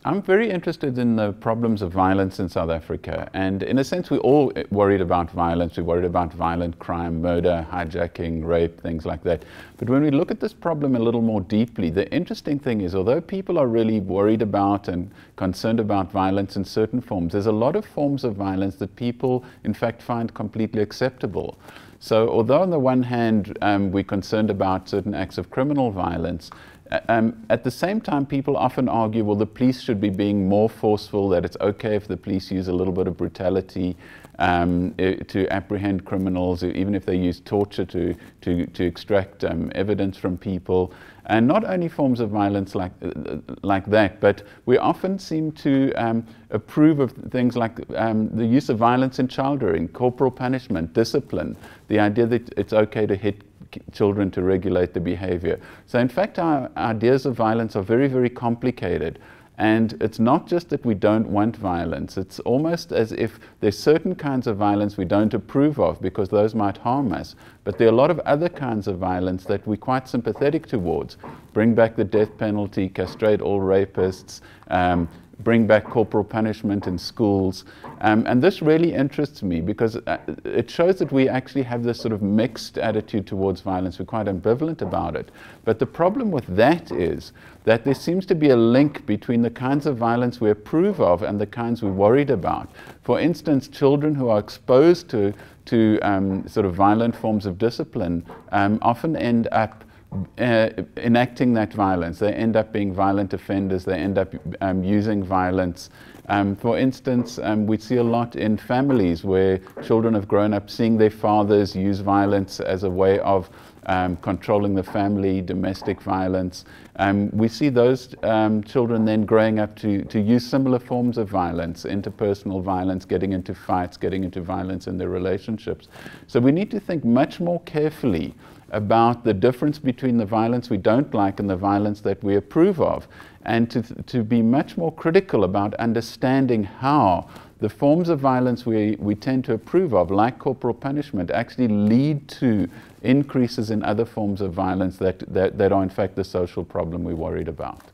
I'm very interested in the problems of violence in South Africa, and in a sense we're all worried about violence. We're worried about violent crime, murder, hijacking, rape, things like that. But when we look at this problem a little more deeply, the interesting thing is, although people are really worried about and concerned about violence in certain forms, there's a lot of forms of violence that people in fact find completely acceptable. So although on the one hand we're concerned about certain acts of criminal violence, at the same time, people often argue, well, the police should be being more forceful, that it's okay if the police use a little bit of brutality to apprehend criminals, even if they use torture to extract evidence from people. And not only forms of violence like that, but we often seem to approve of things like the use of violence in child rearing, corporal punishment, discipline, the idea that it's okay to hit children to regulate the behavior. So in fact, our ideas of violence are very, very complicated. And it's not just that we don't want violence, it's almost as if there's certain kinds of violence we don't approve of because those might harm us. But there are a lot of other kinds of violence that we're quite sympathetic towards. Bring back the death penalty, castrate all rapists, bring back corporal punishment in schools. And this really interests me because it shows that we actually have this sort of mixed attitude towards violence. We're quite ambivalent about it. But the problem with that is that there seems to be a link between the kinds of violence we approve of and the kinds we're worried about. For instance, children who are exposed to sort of violent forms of discipline often end up enacting that violence. They end up being violent offenders. They end up using violence. For instance, we see a lot in families where children have grown up seeing their fathers use violence as a way of controlling the family, domestic violence. We see those children then growing up to use similar forms of violence, interpersonal violence, getting into fights, getting into violence in their relationships. So we need to think much more carefully about the difference between the violence we don't like and the violence that we approve of, and to be much more critical about understanding how the forms of violence we tend to approve of, like corporal punishment, actually lead to increases in other forms of violence that are in fact the social problem we're worried about.